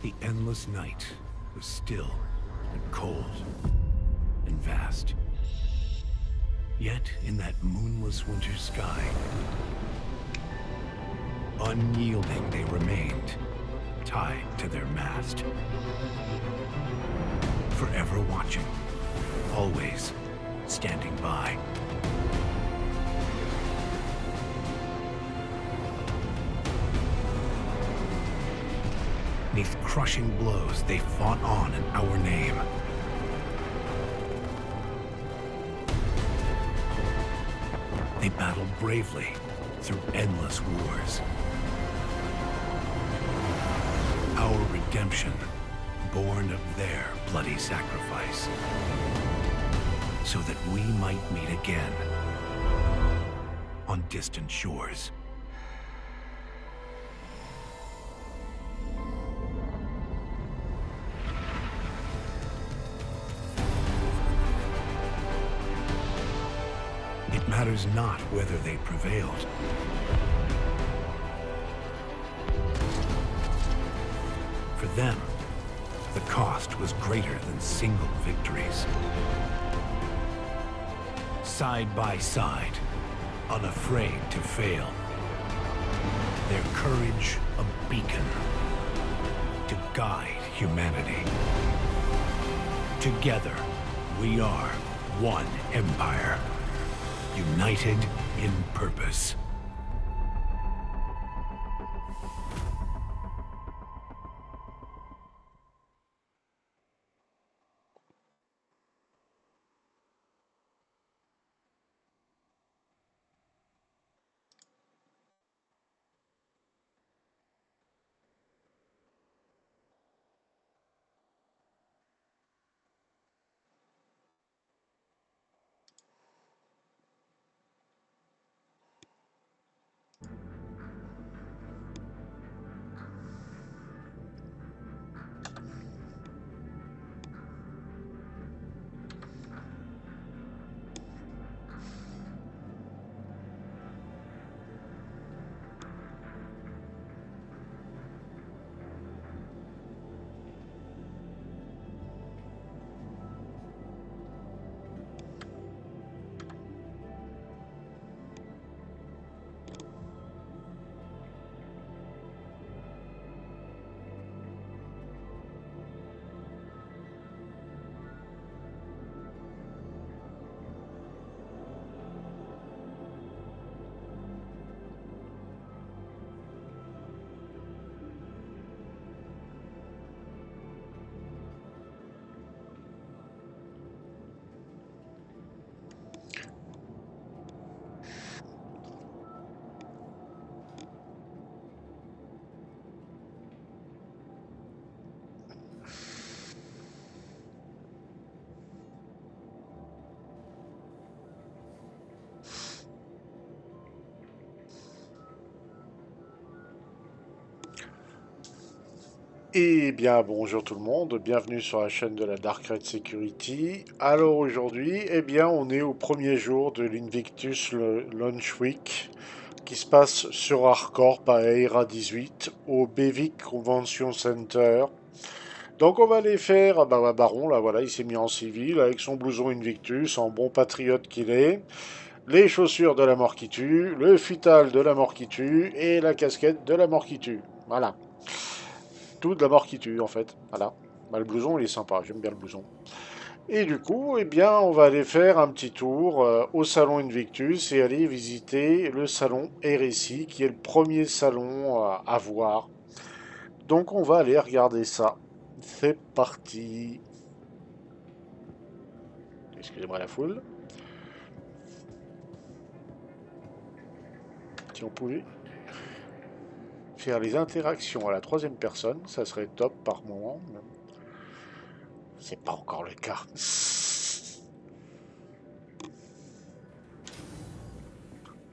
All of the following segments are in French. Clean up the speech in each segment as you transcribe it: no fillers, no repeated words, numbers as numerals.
The endless night was still and cold and vast. Yet in that moonless winter sky, unyielding they remained, tied to their mast. Forever watching, always standing by. Neath crushing blows, they fought on in our name. They battled bravely through endless wars. Our redemption, born of their bloody sacrifice, so that we might meet again on distant shores. It matters not whether they prevailed. For them, the cost was greater than single victories. Side by side, unafraid to fail. Their courage a beacon to guide humanity. Together, we are one empire, united in purpose. Eh bien, bonjour tout le monde, bienvenue sur la chaîne de la Dark Red Security. Alors aujourd'hui, eh bien, on est au premier jour de l'Invictus Launch Week qui se passe sur Hardcorp à Era 18 au Bevic Convention Center. Donc on va aller faire, Baron, là voilà, il s'est mis en civil avec son blouson Invictus, en bon patriote qu'il est, les chaussures de la mort qui tue, le futal de la mort qui tue et la casquette de la mort qui tue. Voilà. Tout de la mort qui tue, en fait. Voilà. Bah, le blouson, il est sympa. J'aime bien le blouson. Et du coup, eh bien, on va aller faire un petit tour au salon Invictus et aller visiter le salon RSI, qui est le premier salon à voir. Donc, on va aller regarder ça. C'est parti. Excusez-moi la foule. Si on pouvait faire les interactions à la troisième personne, ça serait top par moment. C'est pas encore le cas.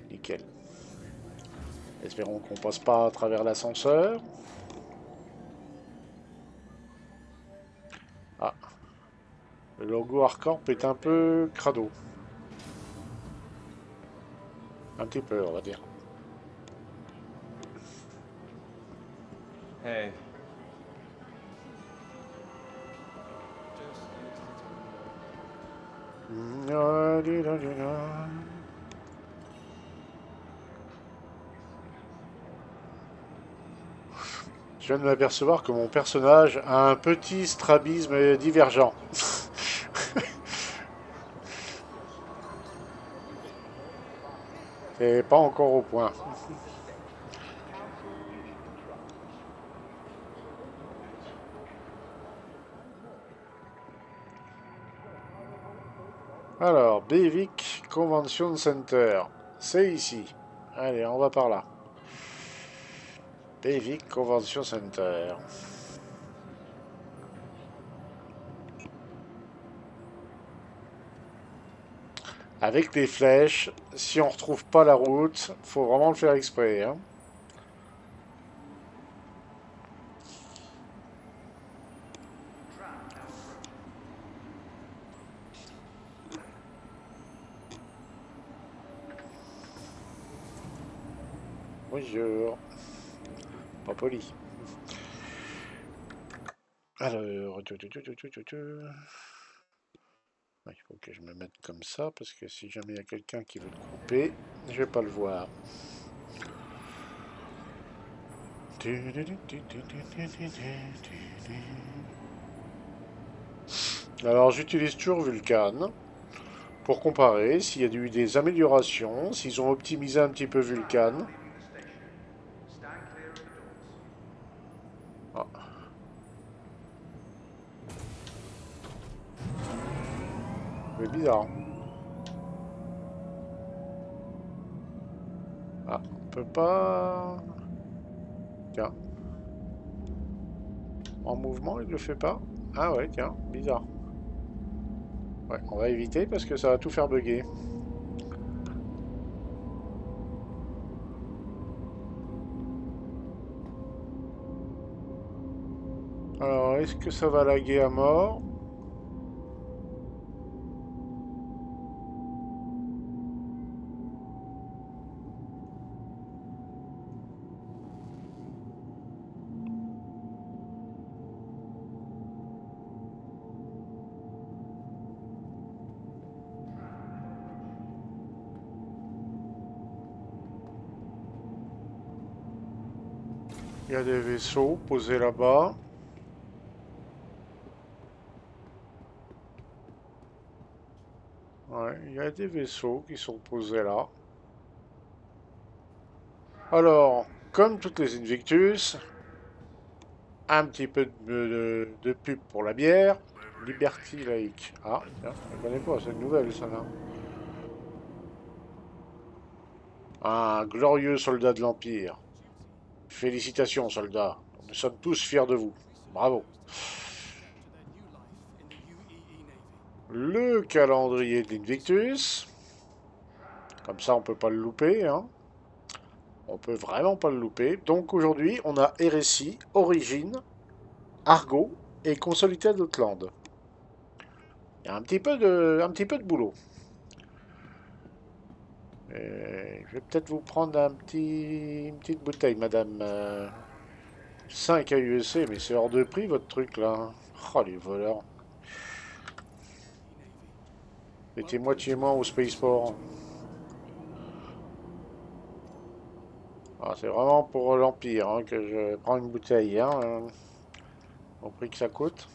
Nickel. Espérons qu'on passe pas à travers l'ascenseur. Ah, le logo Hardcorp est un peu crado. Un petit peu, on va dire. Hey, Je viens de m'apercevoir que mon personnage a un petit strabisme divergent. C'est pas encore au point. Alors, Beivik Convention Center. C'est ici. Allez, on va par là. Beivik Convention Center. Avec les flèches, si on retrouve pas la route, faut vraiment le faire exprès. Hein. Bonjour. Pas poli. Alors, il faut que je me mette comme ça, parce que si jamais il y a quelqu'un qui veut te couper, je vais pas le voir. Alors j'utilise toujours Vulkan pour comparer s'il y a eu des améliorations, s'ils ont optimisé un petit peu Vulkan. Ah. C'est bizarre. Ah, on peut pas... Tiens. En mouvement, il le fait pas. Ah ouais, tiens, bizarre. Ouais, on va éviter parce que ça va tout faire bugger. Alors, est-ce que ça va laguer à mort? Il y a des vaisseaux posés là-bas. Ouais, il y a des vaisseaux qui sont posés là. Alors, comme toutes les Invictus, un petit peu de pub pour la bière. Liberty Lake. Ah, tiens, je ne connais pas, c'est une nouvelle ça là. Un glorieux soldat de l'Empire. Félicitations, soldats. Nous sommes tous fiers de vous. Bravo. Le calendrier de l'Invictus. Comme ça, on peut pas le louper. Hein. On peut vraiment pas le louper. Donc aujourd'hui, on a RSI, Origine, Argo et Consolidated Outland. Il y a un petit peu de boulot. Je vais peut-être vous prendre une petite bouteille, madame. 5 AUC, mais c'est hors de prix votre truc là. Oh les voleurs. Mettez moitié-moi au Spaceport. Ah, c'est vraiment pour l'Empire hein, que je prends une bouteille, hein, au prix que ça coûte.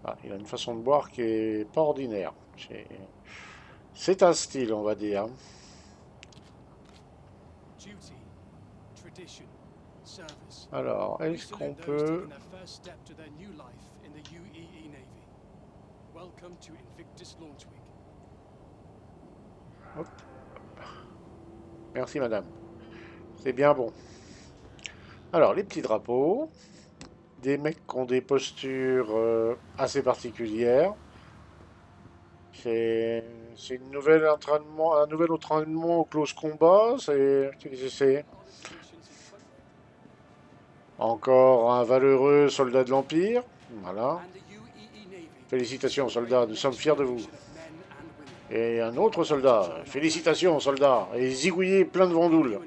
Ah, il a une façon de boire qui est pas ordinaire. C'est un style, on va dire. Alors, est-ce qu'on peut... Hop. Merci madame. C'est bien bon. Alors, les petits drapeaux. Des mecs qui ont des postures assez particulières. C'est une nouvelle entraînement, un nouvel entraînement au close combat. C'est encore un valeureux soldat de l'Empire. Voilà. Félicitations, soldats, nous sommes fiers de vous. Et un autre soldat. Félicitations, soldats. Et zigouillé plein de vendoules.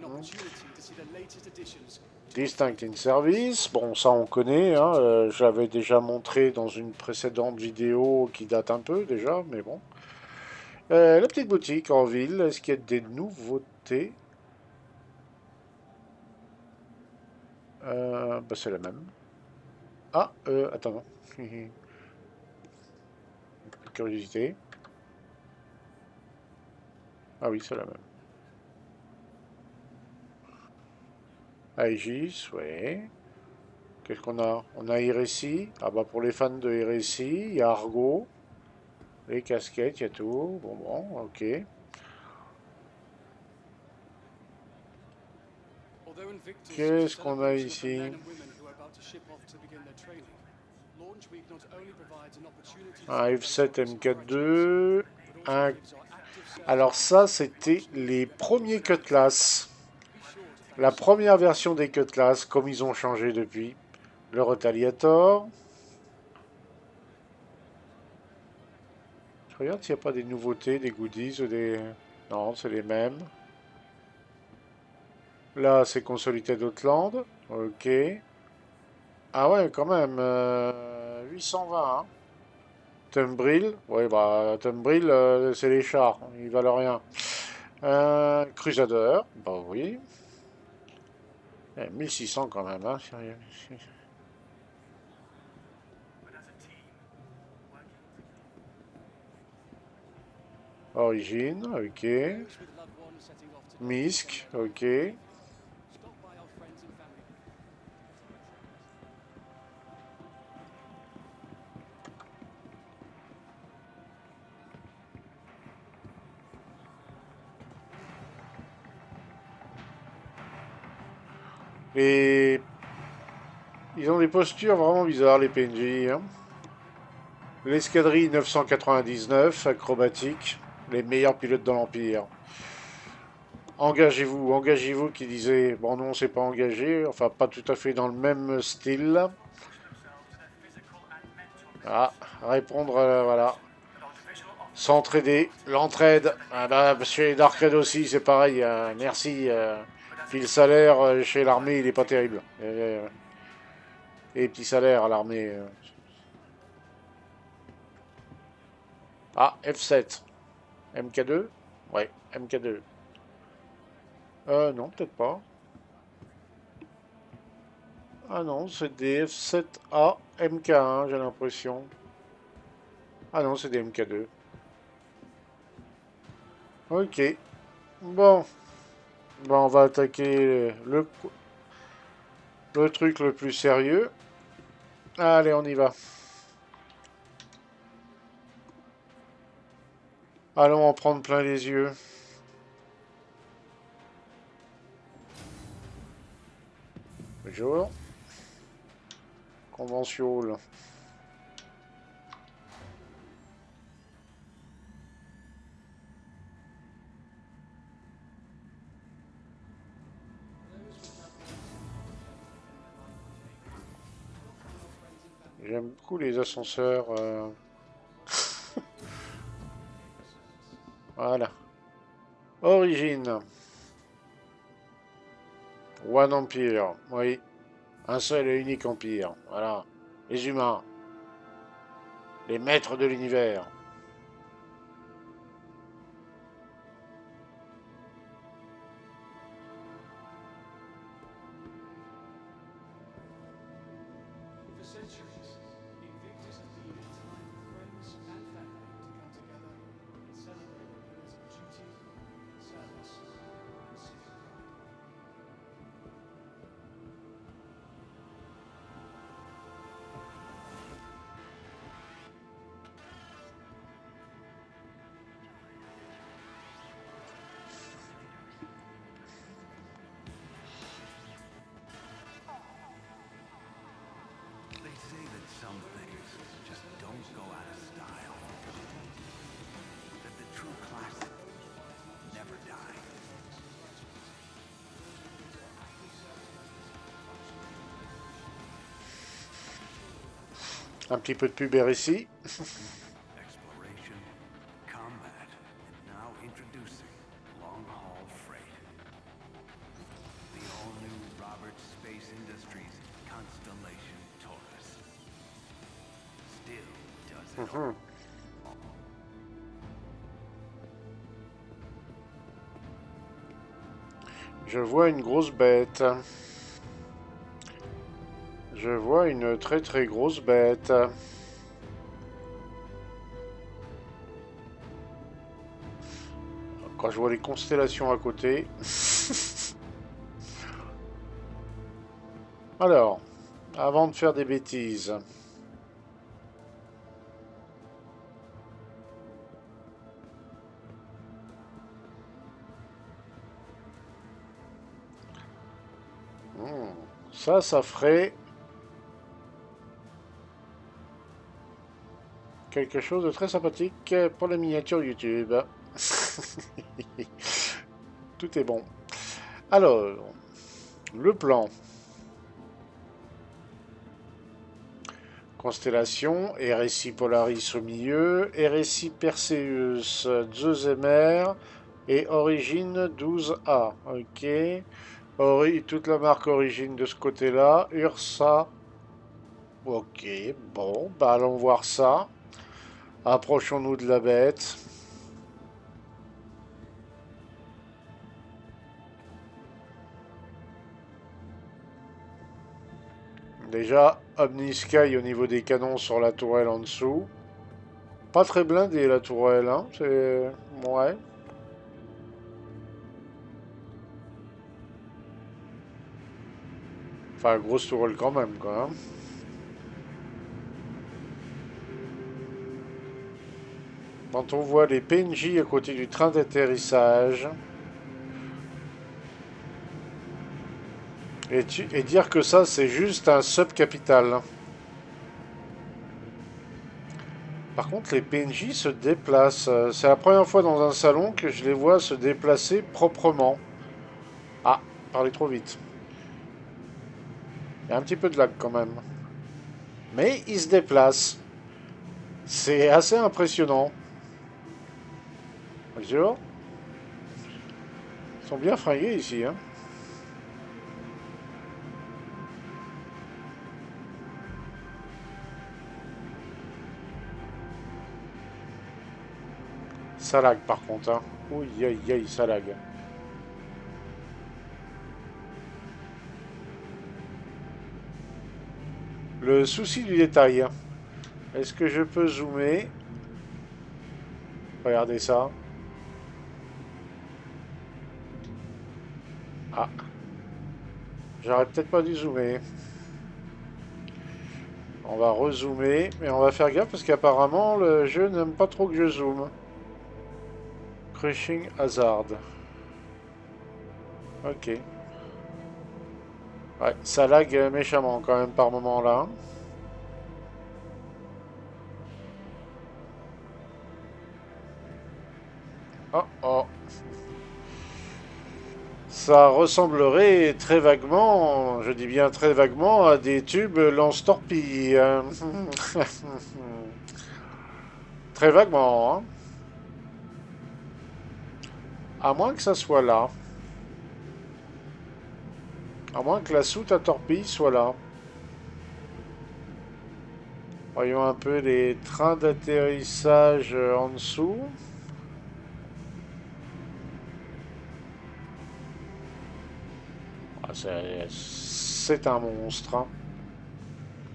Distinct in Service, bon ça on connaît, hein, je l'avais déjà montré dans une précédente vidéo qui date un peu déjà, mais bon. La petite boutique en ville, est-ce qu'il y a des nouveautés? Bah c'est la même. Ah, attends, non. Curiosité. Ah oui, c'est la même. Aegis, ouais. Qu'est-ce qu'on a? On a Hérésie. Ah bah pour les fans de Hérésie, il y a Argo. Les casquettes, il y a tout. Bon, bon, ok. Although Invictus is a Qu'est-ce qu'on a celebration of the ici? men and women who are about to ship off to begin their training, Launch Week not only provides an opportunity to Un celebrate our F7 recent graduates, MK2. but also Un... gives our active Alors servicemen ça, the c'était opportunity les to better premiers themselves. Cutlass. Be sure to thank La us for première version des Cutlass, comme ils ont changé depuis. Le Retaliator. Je regarde s'il n'y a pas des nouveautés, des goodies ou des... Non, c'est les mêmes. Là, c'est Consolidated Outland. Ok. Ah ouais, quand même. 820. Hein. Tumbril. Ouais, bah, Tumbril, c'est les chars. Ils valent rien. Crusader. Bah oui. 1600 quand même. Hein. Origine. Ok. those with loved ones setting off today to Misk. spend their Ok. holidays. Stop by our friends and family. Et ils ont des postures vraiment bizarres, les PNJ. Hein. L'escadrille 999, acrobatique. Les meilleurs pilotes dans l'Empire. Engagez-vous, engagez-vous, qui disait, bon non, on s'est pas engagé, enfin pas tout à fait dans le même style. Ah, répondre, voilà. S'entraider, l'entraide. Ah bah, chez Darkred aussi, c'est pareil, merci. Puis le salaire chez l'armée, il est pas terrible. Et petit salaire à l'armée. Ah, F7. MK2? Ouais, MK2. Non, peut-être pas. Ah non, c'est des F7A MK1, j'ai l'impression. Ah non, c'est des MK2. Ok. Bon. Bon, on va attaquer le truc le plus sérieux. Allez, on y va. Allons en prendre plein les yeux. Bonjour. Convention. J'aime beaucoup les ascenseurs. Voilà. Origine. One Empire. Oui. Un seul et unique empire. Voilà. Les humains. Les maîtres de l'univers. For centuries, Invictus has been a time for friends and family to come together and celebrate the pillars of duty, service, and civic pride. They say that some things just don't go out of style. That the true classic never die. Un petit peu de pub ici. Exploration, combat, and now introducing long-haul freight. The all-new Roberts Space Space Industries constellation Taurus. Still does it all. Je vois une grosse bête. Je vois une très très grosse bête. Quand je vois les constellations à côté. Alors, avant de faire des bêtises. Ça ferait quelque chose de très sympathique pour la miniature YouTube. Tout est bon. Alors, le plan. Constellation, RSI Polaris au milieu, RSI Perseus, Zeus et Origine 12A. Ok. Toute la marque Origine de ce côté-là. Ursa. Ok, bon, bah allons voir ça. Approchons-nous de la bête. Déjà, Omnisky au niveau des canons sur la tourelle en dessous. Pas très blindé la tourelle, hein. C'est... Ouais. Enfin, grosse tourelle quand même, quoi. Hein. Quand on voit les PNJ à côté du train d'atterrissage... Et dire que ça, c'est juste un sub-capital. Par contre, les PNJ se déplacent. C'est la première fois dans un salon que je les vois se déplacer proprement. Ah, parler trop vite. Il y a un petit peu de lag quand même. Mais ils se déplacent. C'est assez impressionnant. Bonjour. Ils sont bien fringués ici, hein. Ça lag par contre, hein. Ouh, aïe, aïe, ça lag. Le souci du détail. Est-ce que je peux zoomer? Regardez ça. Ah. J'aurais peut-être pas dû zoomer. On va rezoomer, mais on va faire gaffe parce qu'apparemment le jeu n'aime pas trop que je zoome. Crushing Hazard. Ok. Ouais, ça lag méchamment quand même par moment là. Oh oh. Ça ressemblerait très vaguement, je dis bien très vaguement, à des tubes lance-torpilles. Très vaguement, hein. À moins que ça soit là. À moins que la soute à torpille soit là. Voyons un peu les trains d'atterrissage en dessous. Ah, c'est un monstre. Hein.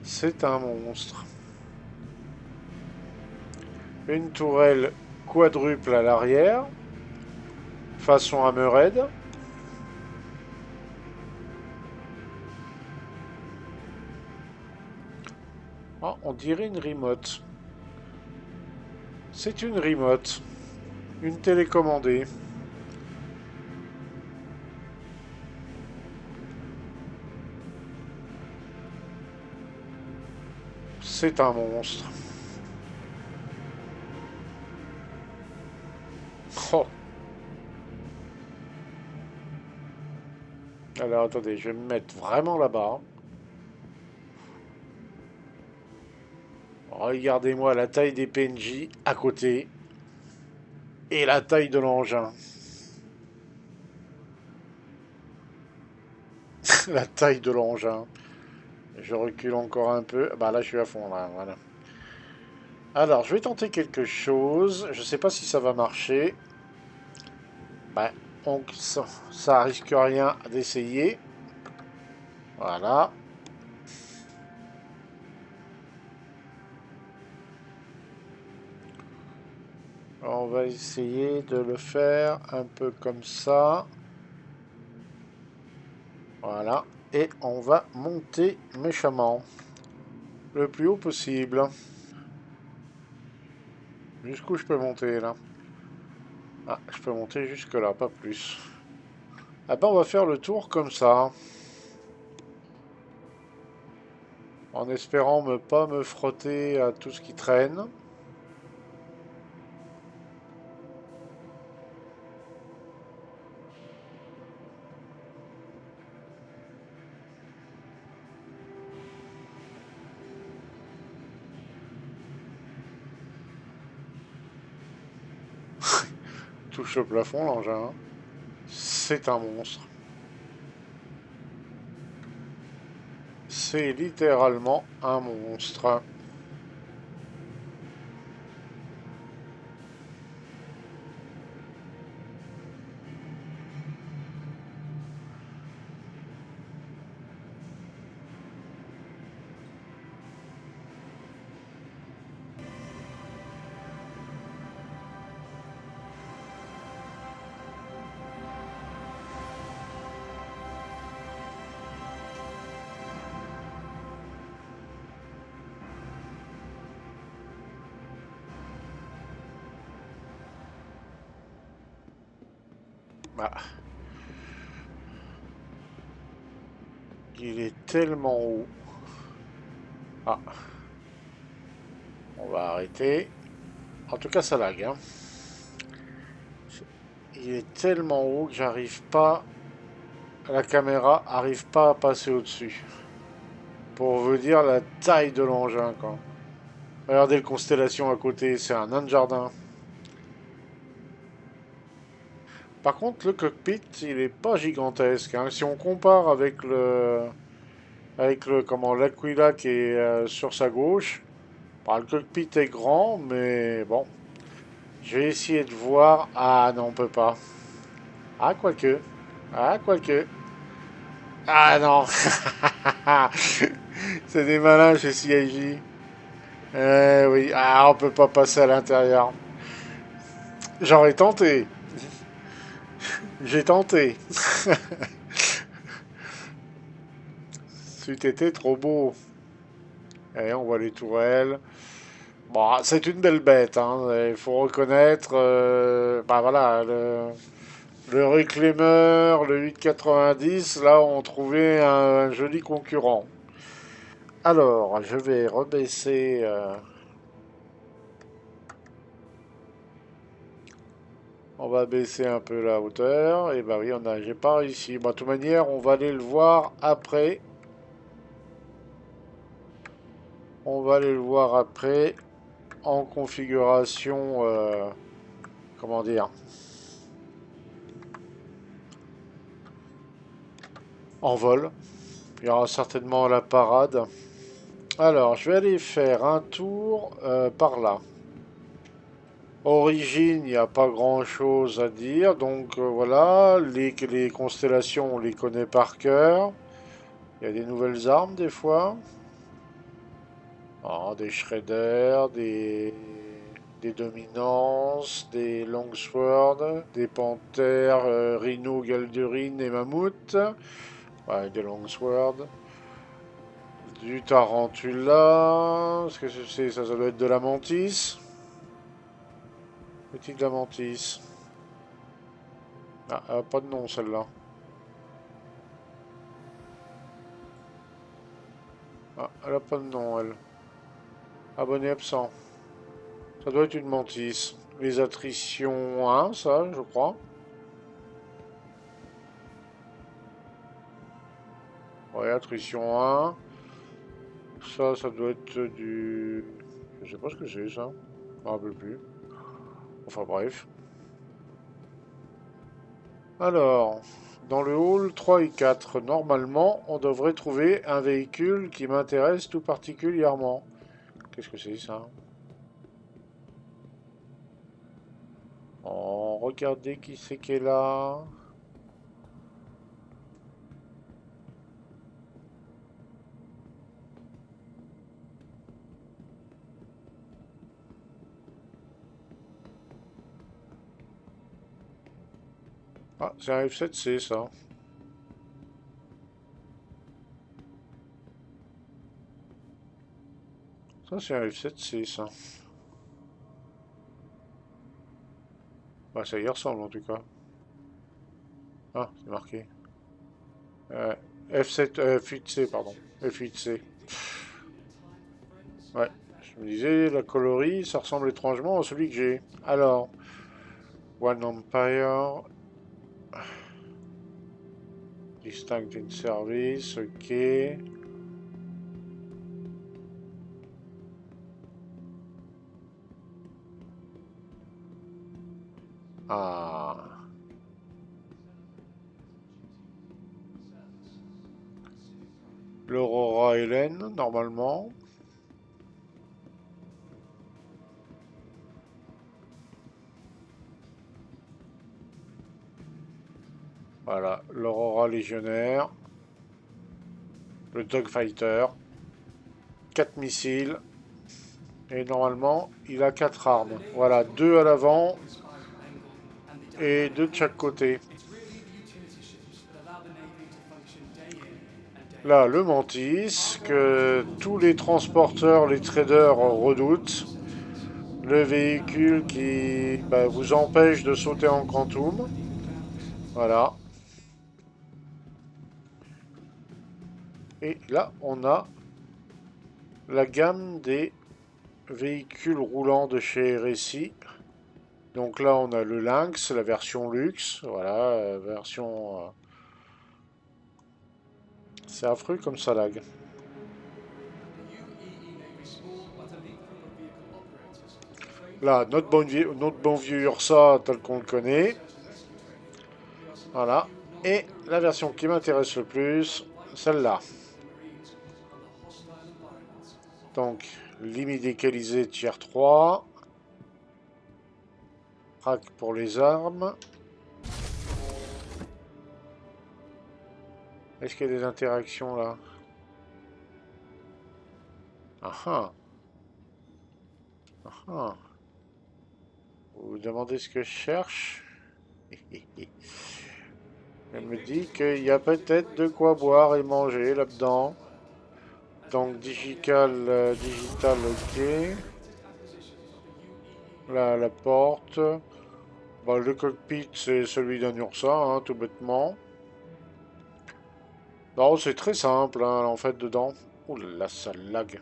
C'est un monstre. Une tourelle quadruple à l'arrière. Façon Hammerhead. Oh, on dirait une remote. C'est une remote. Une télécommandée. C'est un monstre. Oh. Alors attendez, je vais me mettre vraiment là-bas. Regardez-moi la taille des PNJ à côté. Et la taille de l'engin. la taille de l'engin. Je recule encore un peu. Bah là, je suis à fond, là, voilà. Alors, je vais tenter quelque chose. Je sais pas si ça va marcher. Bah, donc, ça risque rien d'essayer. Voilà. On va essayer de le faire un peu comme ça. Voilà. Et on va monter méchamment. Le plus haut possible. Jusqu'où je peux monter là? Ah, je peux monter jusque là, pas plus. Ah ben on va faire le tour comme ça. En espérant ne pas me frotter à tout ce qui traîne. Touche le plafond l'engin. C'est un monstre. C'est littéralement un monstre. Bah, il est tellement haut. Ah, on va arrêter. En tout cas, ça lag, hein. Il est tellement haut que j'arrive pas. La caméra arrive pas à passer au-dessus. Pour vous dire la taille de l'engin, quoi. Regardez le constellation à côté, c'est un nain de jardin. Par contre, le cockpit, il est pas gigantesque, hein. Si on compare avec le comment l'Aquila qui est sur sa gauche, bah, le cockpit est grand, mais bon. Je vais essayer de voir. Ah non, on peut pas. Ah, quoique. Ah, quoique. Ah non. C'est des malins chez CIJ. Eh oui. Ah, on peut pas passer à l'intérieur. J'aurais tenté. J'ai tenté. C'eût été trop beau. Et on voit les tourelles. Bon, c'est une belle bête, hein. Il faut reconnaître. Bah voilà, le Reclaimer, le 890, là, on trouvait un joli concurrent. Alors, je vais rebaisser. On va baisser un peu la hauteur. Et bah oui, j'ai pas réussi. Bon, de toute manière, on va aller le voir après. On va aller le voir après en configuration. Comment dire? En vol. Il y aura certainement la parade. Alors, je vais aller faire un tour par là. Origine, il n'y a pas grand-chose à dire. Donc voilà, les constellations, on les connaît par cœur. Il y a des nouvelles armes des fois. Ah, des Shredders, des Dominances, des Longsword, des Panthères, Rhino, Galdurine et Mammouth. Ouais, des Longsword. Du Tarantula. Qu'est-ce que c'est? Ça doit être de la Mantis. Petite de la Mantis. Ah, elle a pas de nom celle-là. Ah, elle a pas de nom elle. Abonné absent. Ça doit être une Mantis. Les attritions 1, ça, je crois. Ouais, attrition 1. Ça doit être du... Je sais pas ce que c'est, ça. Je me rappelle plus. Enfin, bref. Alors, Dans le hall 3 et 4, normalement, on devrait trouver un véhicule qui m'intéresse tout particulièrement. Qu'est-ce que c'est ça? Oh, regardez qui c'est qui est là. Ah, c'est un F7C ça. Ça, c'est un F7C ça. Bah, ça y ressemble en tout cas. Ah, c'est marqué. Euh, F7, F8C, pardon. F8C. Ouais, je me disais, la coloris, ça ressemble étrangement à celui que j'ai. Alors, One Empire, Distinct in Service, ok. Ah, l'Aurora Hélène, normalement. Voilà, l'Aurora Légionnaire. Le Dogfighter. 4 missiles. Et normalement, il a 4 armes. Voilà, 2 à l'avant Spiral angle and the et dynamic 2 de chaque côté. It's really the utility ships that allow the Navy to function day in and day Là, out. le Mantis, que tous les transporteurs, les traders redoutent. Le véhicule qui vous empêche de sauter en quantum. Voilà. Et là, on a la gamme des véhicules roulants de chez RSI. Donc là, on a le Lynx, la version luxe. Voilà, version... c'est affreux comme ça lag. The UEE Navy small but elite group of vehicle operators trained Là, notre bon vieux Ursa, tel qu'on le connaît. search and rescue training. We are some Voilà. you've Et not la version qui m'intéresse le plus, celle-là. the Marines on the hostile environments of Donc, limidécalisé tier 3. Rack pour les armes. Est-ce qu'il y a des interactions là? Ah ah. Ah ah. Vous vous demandez ce que je cherche? Elle me dit qu'il y a peut-être de quoi boire et manger là-dedans. Donc digital, ok. Là, la porte. Bah, le cockpit, c'est celui d'un Ursa, hein, tout bêtement. Non, c'est très simple, hein, en fait, dedans. Ouh là là, ça lag.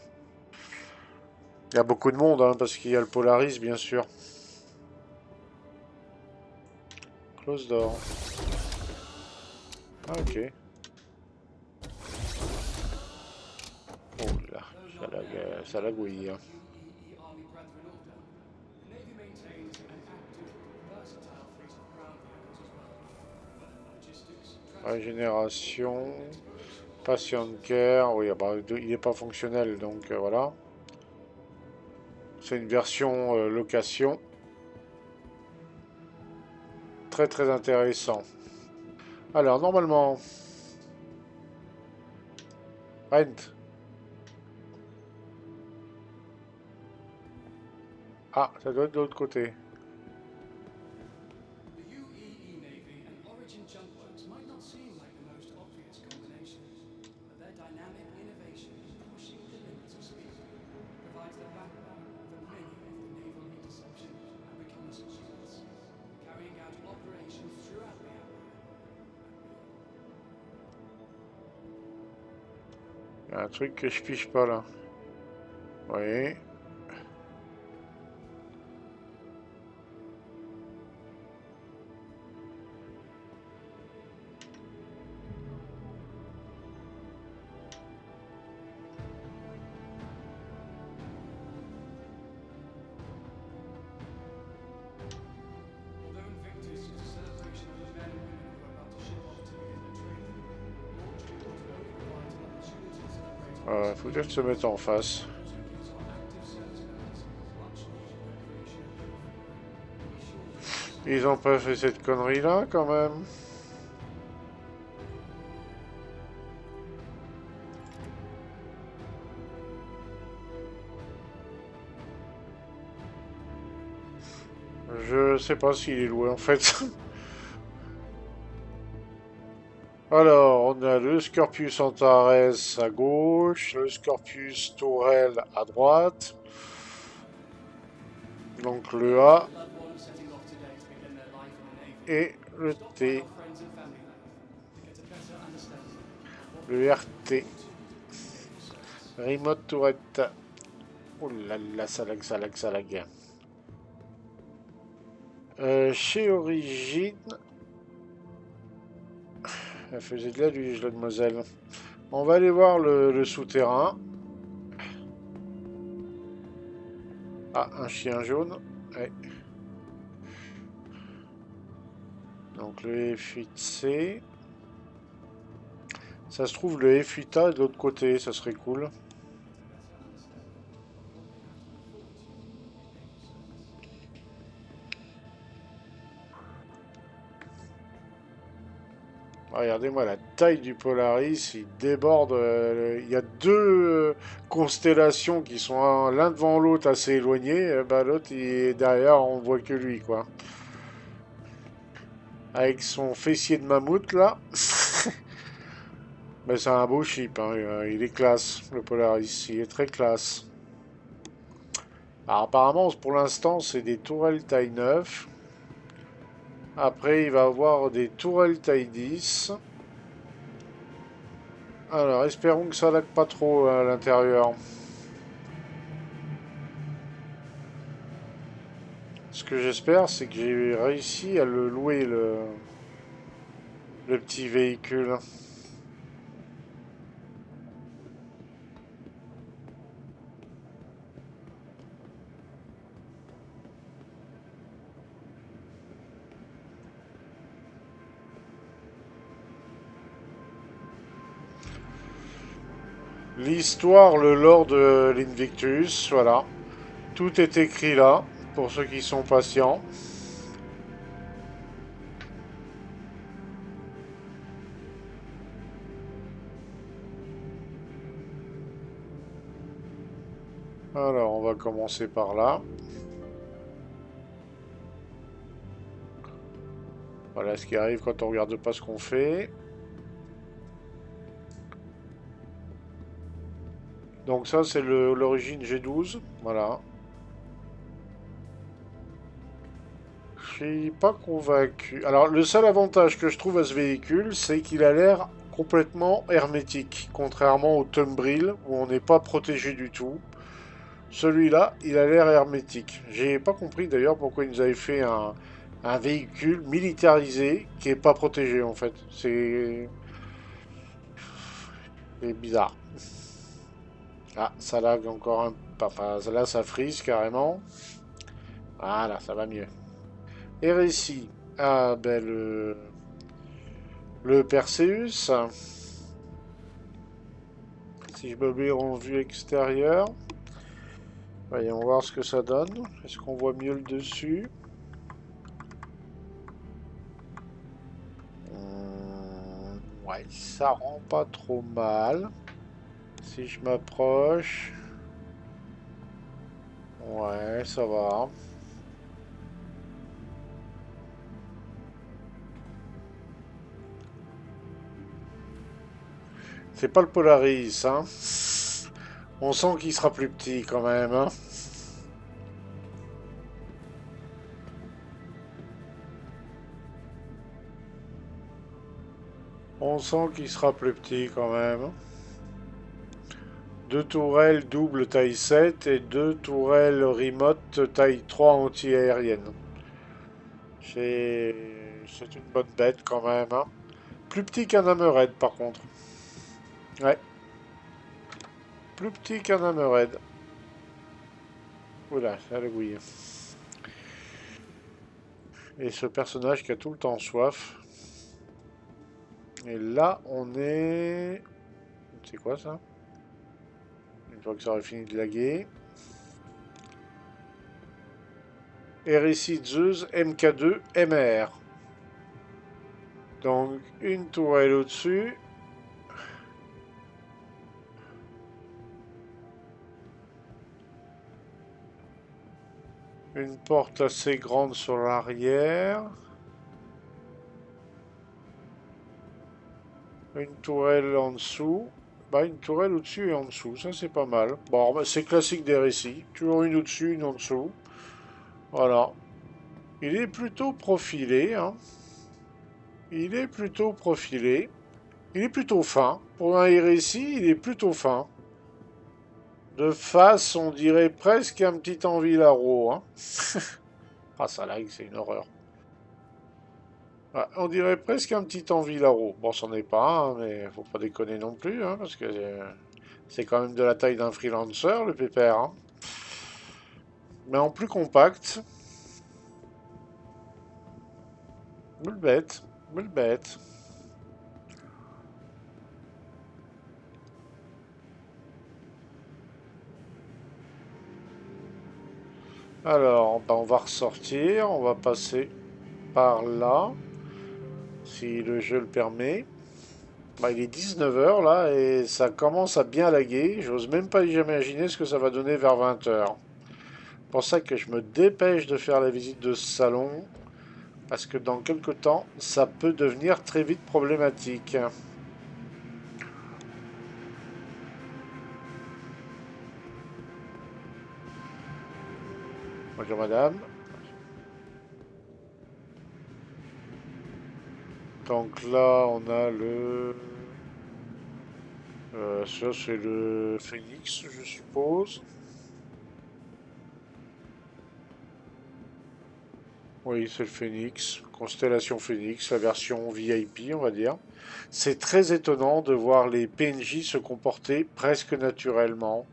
Il y a beaucoup de monde, hein, parce qu'il y a le Polaris, bien sûr. Close door. Ah, ok. Oh là, ça lagouille, hein. UEE Army Brethren order. The Navy maintains an active, versatile fleet of ground vehicles as well. Logistics, Régénération. Patient care. Oui, bah, il n'est pas fonctionnel, donc voilà. C'est une version location. Très très intéressant. Alors, normalement... Rent. Ah, ça doit être de l'autre côté. The UEE Navy and Origin Junk Works might not seem like the most obvious combination, but their dynamic innovation in pushing the limits of speed provides the backbone for many of the naval interception and reconnaissance units, carrying out operations throughout the Empire. Il y a un truc que je piche pas là. Oui. Although Invictus is a celebration of the men and women who are about to ship off to Faut peut-être se mettre en face. Ils ont pas fait cette connerie-là, quand même. Je sais pas s'il est loué, en fait. Alors, on a le Scorpius Antares à gauche, le Scorpius Tourelle à droite. Donc le A Loved one setting off today to begin their life in the Navy. et le Stopped by T, our friends and family there to get a better understanding of what le RT. to naval service. Remote Tourette. Oh là là, ça lag. Chez Origine, elle faisait de la luge, la demoiselle. On va aller voir le souterrain. Ah, un chien jaune. Ouais. Donc le F8C. Ça se trouve, le F8A est de l'autre côté, ça serait cool. Regardez-moi la taille du Polaris, il déborde. Il y a deux constellations qui sont l'un devant l'autre assez éloignées. Bah, l'autre, il est derrière, on voit que lui, quoi. Avec son fessier de mammouth, là. Mais c'est un beau ship, hein. Il est classe, le Polaris. Il est très classe. Alors, apparemment, pour l'instant, c'est des tourelles taille 9. Après, il va avoir des tourelles taille 10. Alors, espérons que ça lag pas trop à l'intérieur. Ce que j'espère, c'est que j'ai réussi à le louer, le petit véhicule. L'histoire, le lore de l'Invictus, voilà. Tout est écrit là, pour ceux qui sont patients. Alors, on va commencer par là. Voilà ce qui arrive quand on regarde pas ce qu'on fait. Donc ça, c'est l'origine G12. Voilà. Je suis pas convaincu. Alors, le seul avantage que je trouve à ce véhicule, c'est qu'il a l'air complètement hermétique. Contrairement au Tumbril, où on n'est pas protégé du tout. Celui-là, il a l'air hermétique. J'ai pas compris d'ailleurs pourquoi ils nous avaient fait un véhicule militarisé qui est pas protégé en fait. C'est bizarre. Ah, ça lag encore un... Enfin, là, ça frise carrément. Voilà, ça va mieux. RSI. Ah, ben le Perseus. Si je me mets en vue extérieure. Voyons voir ce que ça donne. Est-ce qu'on voit mieux le dessus? Ouais, ça rend pas trop mal. Si je m'approche... Ouais, ça va. C'est pas le Polaris, hein. On sent qu'il sera plus petit quand même, hein. On sent qu'il sera plus petit quand même. Deux tourelles double taille 7 et deux tourelles remote taille 3 anti-aérienne. C'est une bonne bête quand même, hein. Plus petit qu'un Hammerhead par contre. Ouais. Plus petit qu'un Hammerhead. Oula, ça a bouillir. Et ce personnage qui a tout le temps soif. Et là, on est... C'est quoi ça? fois que ça aurait fini de laguer. RSI Zeus MK2 MR. Donc une tourelle au-dessus. Une porte assez grande sur l'arrière. Une tourelle en dessous. Bah, une tourelle au-dessus et en dessous, ça c'est pas mal. Bon, bah, c'est classique des récits. Toujours une au-dessus, une en dessous. Voilà. Il est plutôt profilé, hein. Il est plutôt profilé. Il est plutôt fin. Pour un récit, il est plutôt fin. De face, on dirait presque un petit Envillaro, hein. Ah, ça lag, c'est une horreur. Ouais, on dirait presque un petit Envillaro. Bon, c'en est pas un, hein, mais faut pas déconner non plus, hein, parce que c'est quand même de la taille d'un freelancer, le pépère, hein. Mais en plus compact. Belle bête, belle bête. Alors, ben, on va ressortir, on va passer par là, si le jeu le permet. Bah, il est 19 h là et ça commence à bien laguer. J'ose même pas imaginer ce que ça va donner vers 20 h. C'est pour ça que je me dépêche de faire la visite de ce salon. Parce que dans quelques temps, ça peut devenir très vite problématique. Bonjour madame. Donc là, on a le... ça, c'est le Phoenix, je suppose. Oui, c'est le Phoenix. Constellation Phoenix, la version VIP, on va dire. C'est très étonnant de voir les PNJ se comporter presque naturellement.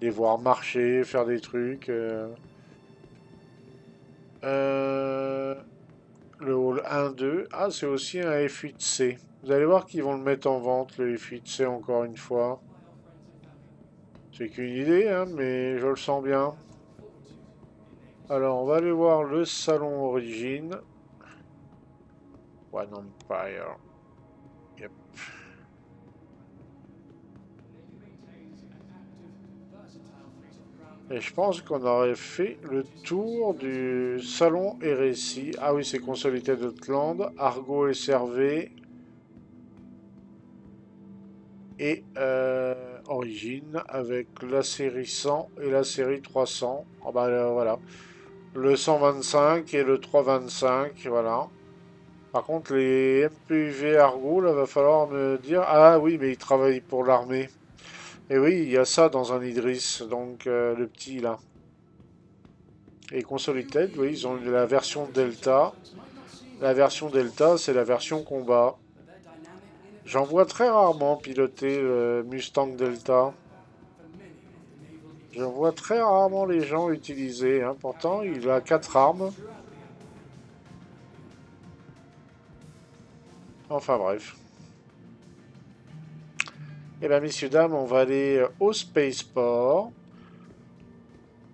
Les voir marcher, faire des trucs. Euh, Le hall 1-2. Ah, c'est aussi un F8C. Vous allez voir qu'ils vont le mettre en vente, le F8C, encore une fois. C'est qu'une idée, hein, mais je le sens bien. Alors, on va aller voir le salon origine. One Empire. Yep. Et je pense qu'on aurait fait le tour du salon RSI. Ah oui, c'est Consolidated Outland, Argo SRV et Origine avec la série 100 et la série 300. Ah bah voilà. Le 125 et le 325, voilà. Par contre, les MPUV Argo, là, va falloir me dire... Ah oui, mais ils travaillent pour l'armée. Et oui, il y a ça dans un Idris, donc le petit, là. Et Consolidated, oui, ils ont la version Delta. La version Delta, c'est la version combat. J'en vois très rarement piloter le Mustang Delta. Je vois très rarement les gens utiliser, hein. Pourtant, il a 4 armes. Enfin bref. Eh bien, messieurs, dames, on va aller au Spaceport.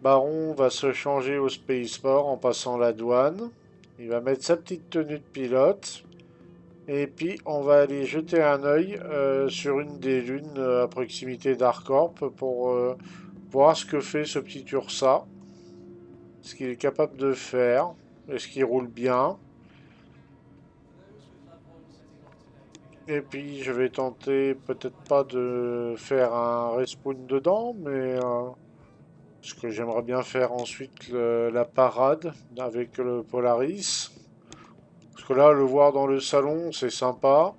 Baron va se changer au Spaceport en passant la douane. Il va mettre sa petite tenue de pilote. Et puis, on va aller jeter un œil sur une des lunes à proximité d'Arcorp pour voir ce que fait ce petit Ursa. Ce qu'il est capable de faire. Est-ce qu'il roule bien? Et puis, je vais tenter peut-être pas de faire un respawn dedans, mais... ce que j'aimerais bien faire ensuite, la parade avec le Polaris. Parce que là, le voir dans le salon, c'est sympa.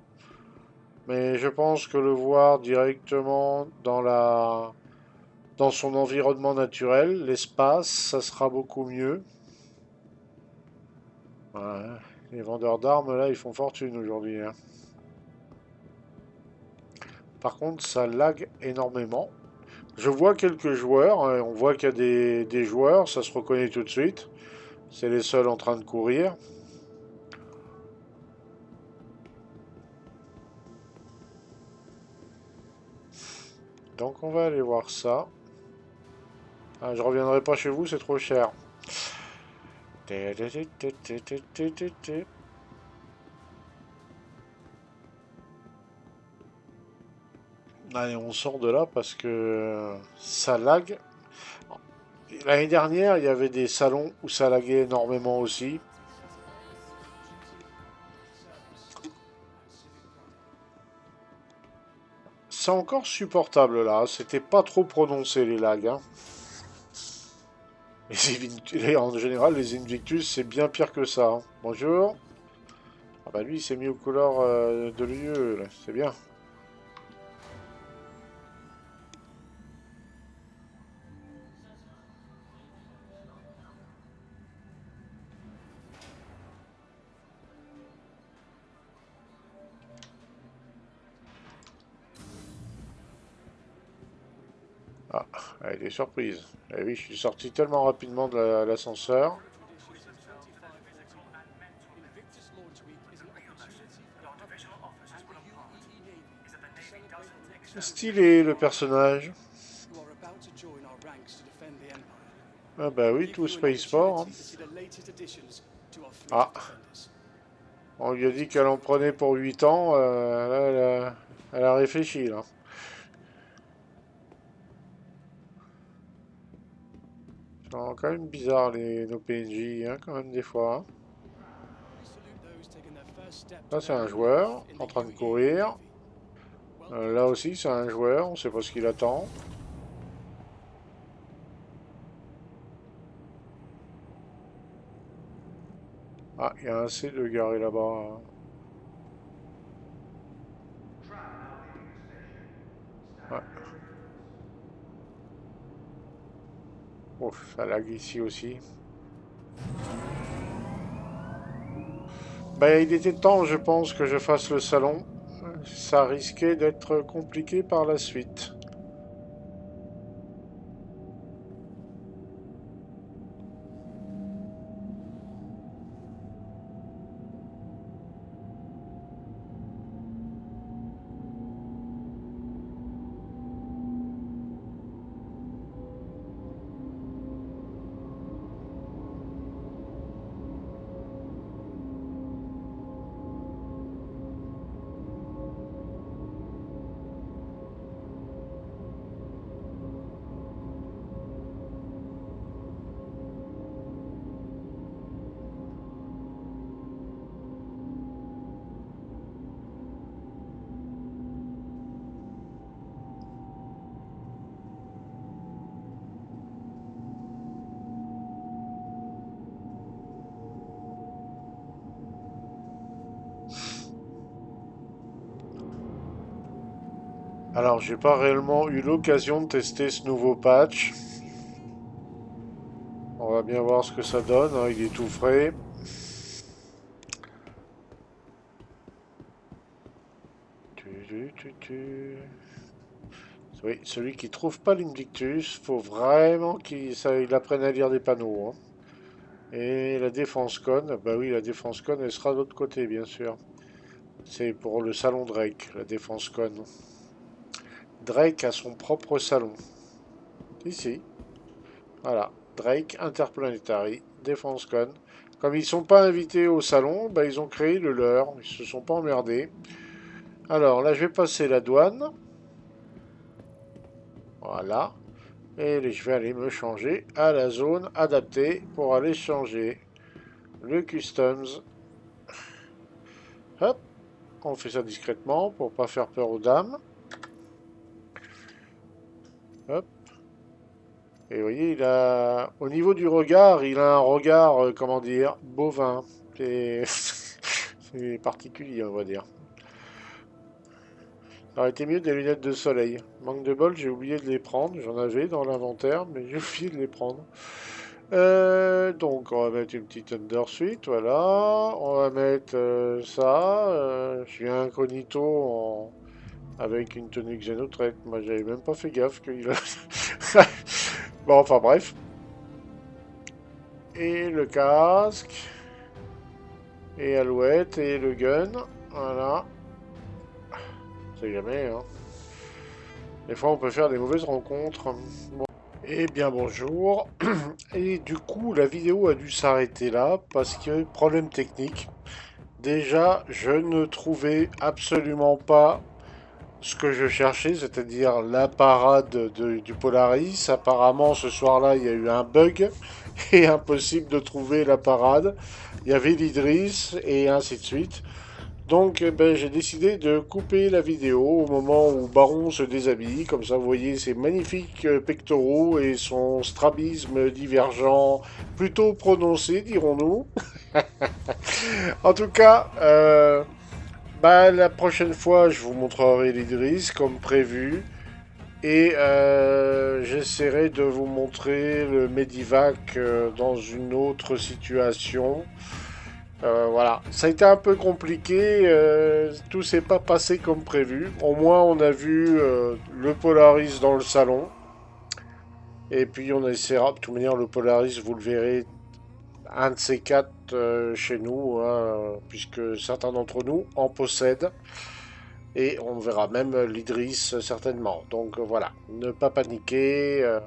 Mais je pense que le voir directement dans son environnement naturel, l'espace, ça sera beaucoup mieux. Ouais, les vendeurs d'armes, là, ils font fortune aujourd'hui, hein. Par contre, ça lag énormément. Je vois quelques joueurs, hein, on voit qu'il y a des joueurs, ça se reconnaît tout de suite. C'est les seuls en train de courir. Donc on va aller voir ça. Ah, je reviendrai pas chez vous, c'est trop cher. Allez, on sort de là parce que ça lag. L'année dernière, il y avait des salons où ça laguait énormément aussi. C'est encore supportable là, c'était pas trop prononcé les lags. Hein. En général, les Invictus, c'est bien pire que ça. Hein. Bonjour. Ah bah lui, il s'est mis aux couleurs de l'UE, c'est bien. Ah, elle est surprise. Eh oui, je suis sorti tellement rapidement de l'ascenseur. Invictus Launch Week is an opportunity for the divisional officers will apply. Stylé le personnage. Who are about to join our ranks to defend the Empire. Ah bah oui, Give tout you an Spaceport. Hein. opportunity to see the latest additions to our fleet Ah, of defenders. on lui a dit qu'elle en prenait pour 8 ans. Là, elle a réfléchi là. C'est quand même bizarre nos PNJ, hein, quand même des fois. Hein. We salute those taking their first step Là to c'est un their joueur in en the train de UE courir. Navy. Welcome Là aussi c'est un joueur, on sait pas ce qu'il attend. Ah, il y a un C2 garé là-bas. Ouais. Ouf, ça lag ici aussi. Bah, il était temps, je pense, que je fasse le salon. Ça risquait d'être compliqué par la suite. Alors, j'ai pas réellement eu l'occasion de tester ce nouveau patch. On va bien voir ce que ça donne, hein, il est tout frais. Oui, celui qui trouve pas l'Invictus, faut vraiment il apprenne à lire des panneaux. Hein. Et la défense con, bah oui, la défense con, elle sera de l'autre côté, bien sûr. C'est pour le salon Drake, la défense con. Drake a son propre salon. Ici. Voilà. Drake Interplanetary, défense con. Comme ils sont pas invités au salon, bah ils ont créé le leur. Ils se sont pas emmerdés. Alors là, je vais passer la douane. Voilà. Et je vais aller me changer à la zone adaptée pour aller changer le customs. Hop. On fait ça discrètement pour pas faire peur aux dames. Hop. Et vous voyez, au niveau du regard, il a un regard, comment dire, bovin. C'est c'est particulier, on va dire. Ça aurait été mieux des lunettes de soleil. Manque de bol, j'ai oublié de les prendre. J'en avais dans l'inventaire, mais j'ai oublié de les prendre. Donc, on va mettre une petite undersuite, voilà. On va mettre ça. Je suis incognito avec une tenue xénotraite. Moi, j'avais même pas fait gaffe qu'il Bon, enfin bref. Et le casque. Et Alouette et le gun. Voilà. C'est jamais, hein. Des fois, on peut faire des mauvaises rencontres. Bon. Eh bien, bonjour. Et du coup, la vidéo a dû s'arrêter là parce que problème technique. Déjà, je ne trouvais absolument pas ce que je cherchais, c'est-à-dire la parade du Polaris. Apparemment, ce soir-là, il y a eu un bug et impossible de trouver la parade. Il y avait l'Idris et ainsi de suite. Donc, j'ai décidé de couper la vidéo au moment où Baron se déshabille. Comme ça, vous voyez ses magnifiques pectoraux et son strabisme divergent plutôt prononcé, dirons-nous. En tout cas, la prochaine fois, je vous montrerai l'Idris comme prévu. Et j'essaierai de vous montrer le Medivac dans une autre situation. Voilà, ça a été un peu compliqué, tout s'est pas passé comme prévu. Au moins, on a vu le Polaris dans le salon. Et puis, on essaiera, de toute manière, le Polaris, vous le verrez, un de ces quatre chez nous, hein, puisque certains d'entre nous en possèdent. Et on verra même l'Idris certainement. Donc voilà, ne pas paniquer,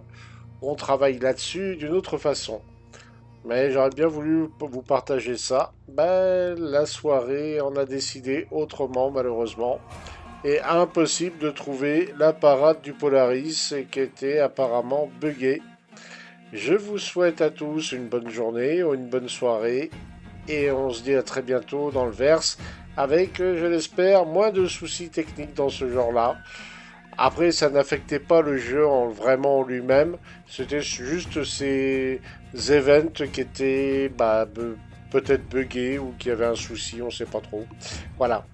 on travaille là-dessus d'une autre façon. Mais j'aurais bien voulu vous partager ça. La soirée en a décidé autrement malheureusement. Et impossible de trouver la parade du Polaris qui était apparemment buggée. Je vous souhaite à tous une bonne journée ou une bonne soirée. Et on se dit à très bientôt dans le verse. Avec, je l'espère, moins de soucis techniques dans ce genre-là. Après, ça n'affectait pas le jeu vraiment en lui-même. C'était juste ces events qui étaient peut-être buggés ou qui avaient un souci, on sait pas trop. Voilà.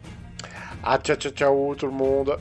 Ah, ciao, ciao, ciao tout le monde.